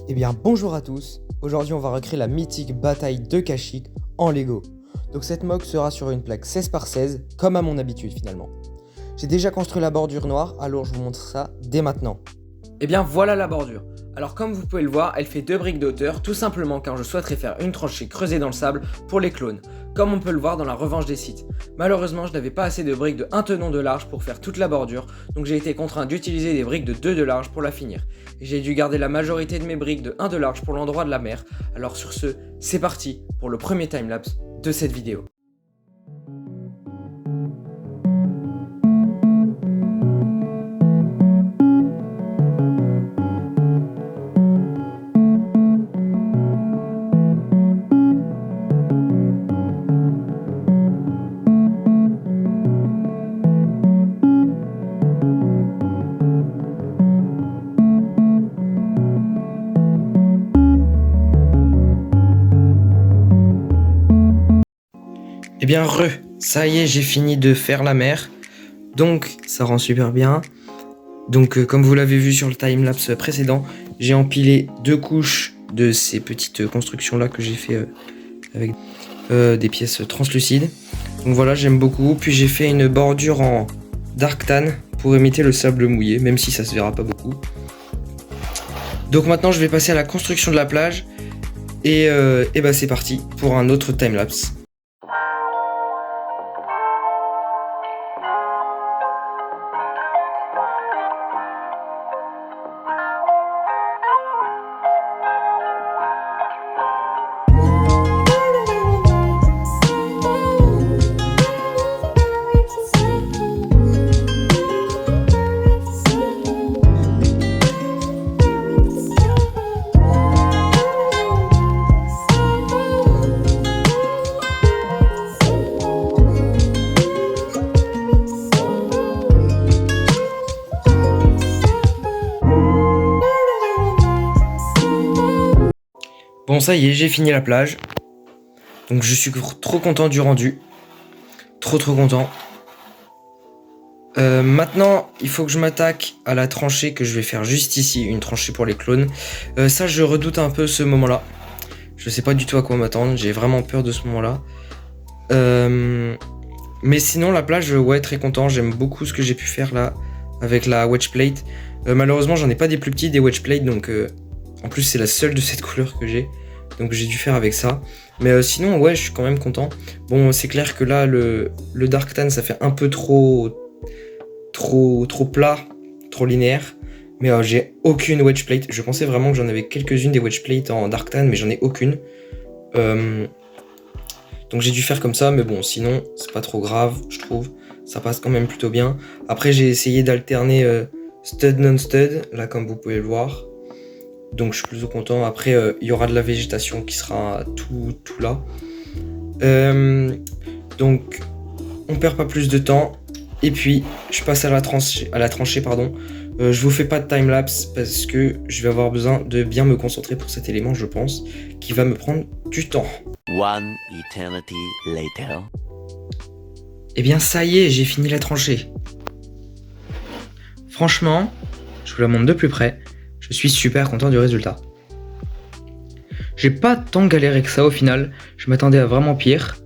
Eh bien bonjour à tous, aujourd'hui on va recréer la mythique bataille de Kashyyyk en Lego. Donc cette mock sera sur une plaque 16x16, comme à mon habitude finalement. J'ai déjà construit la bordure noire, alors je vous montre ça dès maintenant. Et bien voilà la bordure. Alors comme vous pouvez le voir, elle fait 2 briques de hauteur, tout simplement car je souhaiterais faire une tranchée creusée dans le sable pour les clones, comme on peut le voir dans la revanche des Sith. Malheureusement, je n'avais pas assez de briques de 1 tenon de large pour faire toute la bordure, donc j'ai été contraint d'utiliser des briques de 2 de large pour la finir. Et j'ai dû garder la majorité de mes briques de 1 de large pour l'endroit de la mer. Alors sur ce, c'est parti pour le premier timelapse de cette vidéo. Eh bien ça y est, j'ai fini de faire la mer, donc ça rend super bien. Donc comme vous l'avez vu sur le timelapse précédent, j'ai empilé 2 couches de ces petites constructions là que j'ai fait avec des pièces translucides. Donc voilà, j'aime beaucoup. Puis j'ai fait une bordure en dark tan pour imiter le sable mouillé, même si ça se verra pas beaucoup. Donc maintenant je vais passer à la construction de la plage et bah c'est parti pour un autre timelapse. Bon ça y est, j'ai fini la plage. Donc je suis trop content du rendu. Trop content. Maintenant, il faut que je m'attaque à la tranchée que je vais faire juste ici. Une tranchée pour les clones. Ça, je redoute un peu ce moment-là. Je sais pas du tout à quoi m'attendre. J'ai vraiment peur de ce moment-là. Mais sinon, la plage, ouais, très content. J'aime beaucoup ce que j'ai pu faire là avec la wedge plate. Malheureusement, j'en ai pas des plus petits, des wedge plate. Donc, en plus, c'est la seule de cette couleur que j'ai. Donc j'ai dû faire avec ça. Mais sinon, ouais, je suis quand même content. Bon, c'est clair que là, le dark tan, ça fait un peu trop plat, trop linéaire. Mais j'ai aucune wedge plate. Je pensais vraiment que j'en avais quelques-unes des wedge plate en dark tan, mais j'en ai aucune. Donc j'ai dû faire comme ça, mais bon, sinon, c'est pas trop grave, je trouve. Ça passe quand même plutôt bien. Après, j'ai essayé d'alterner stud non-stud, là, comme vous pouvez le voir. Donc je suis plutôt content. Après il y aura de la végétation qui sera tout là. Donc on perd pas plus de temps. Et puis je passe à la tranchée pardon. Je vous fais pas de timelapse parce que je vais avoir besoin de bien me concentrer pour cet élément, je pense, qui va me prendre du temps. One eternity later. Et bien ça y est, j'ai fini la tranchée. Franchement, je vous la montre de plus près. Je suis super content du résultat. J'ai pas tant galéré que ça au final, je m'attendais à vraiment pire.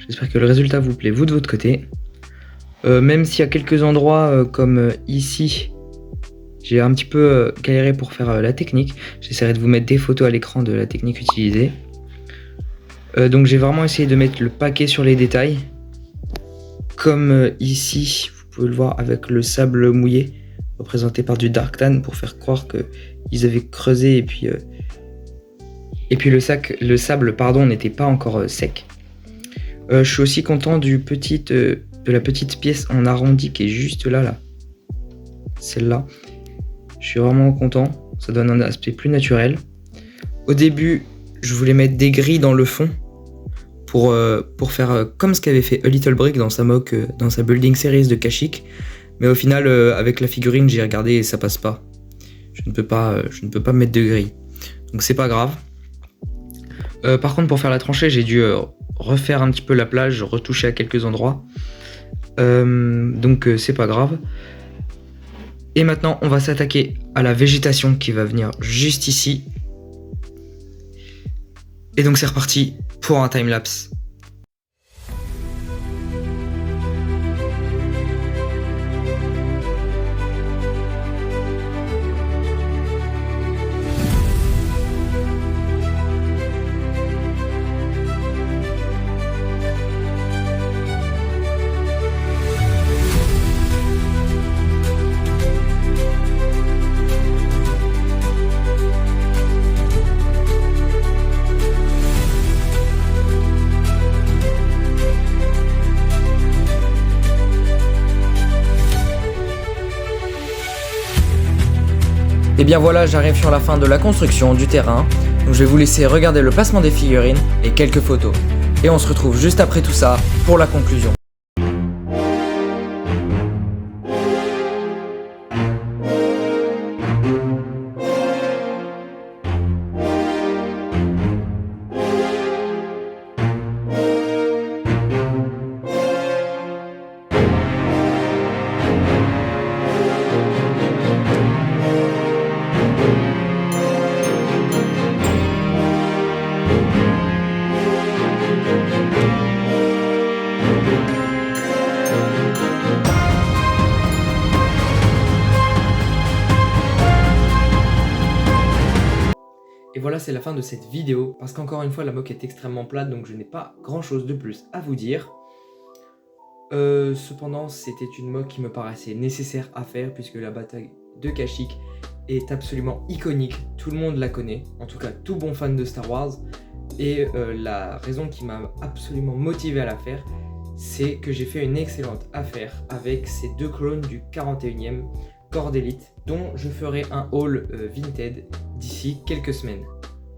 J'espère que le résultat vous plaît, vous de votre côté. Même s'il y a quelques endroits comme ici, j'ai un petit peu galéré pour faire la technique. J'essaierai de vous mettre des photos à l'écran de la technique utilisée. Donc j'ai vraiment essayé de mettre le paquet sur les détails. Comme ici, vous pouvez le voir avec le sable mouillé, représenté par du dark tan pour faire croire qu'ils avaient creusé et puis le sable n'était pas encore sec. Je suis aussi content de la petite pièce en arrondi qui est juste là. Celle-là. Je suis vraiment content. Ça donne un aspect plus naturel. Au début, je voulais mettre des grilles dans le fond pour faire comme ce qu'avait fait A Little Brick dans sa mock, dans sa building series de Kashyyyk. Mais au final, avec la figurine, j'ai regardé et ça passe pas. Je ne peux pas mettre de grille. Donc c'est pas grave. Par contre, pour faire la tranchée, j'ai dû refaire un petit peu la plage, retoucher à quelques endroits. Donc c'est pas grave. Et maintenant, on va s'attaquer à la végétation qui va venir juste ici. Et donc c'est reparti pour un timelapse. Et bien voilà, j'arrive sur la fin de la construction du terrain, donc je vais vous laisser regarder le placement des figurines et quelques photos. Et on se retrouve juste après tout ça pour la conclusion. Et voilà, c'est la fin de cette vidéo, parce qu'encore une fois, la moque est extrêmement plate, donc je n'ai pas grand chose de plus à vous dire. Cependant, c'était une moque qui me paraissait nécessaire à faire, puisque la bataille de Kashyyyk est absolument iconique, tout le monde la connaît, en tout cas tout bon fan de Star Wars, et la raison qui m'a absolument motivé à la faire, c'est que j'ai fait une excellente affaire avec ces deux clones du 41e corps d'élite, dont je ferai un haul Vinted d'ici quelques semaines.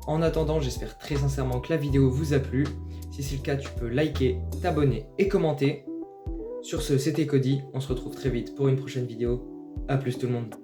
En attendant, j'espère très sincèrement que la vidéo vous a plu. Si c'est le cas, tu peux liker, t'abonner et commenter. Sur ce, c'était Cody, on se retrouve très vite pour une prochaine vidéo. A plus tout le monde.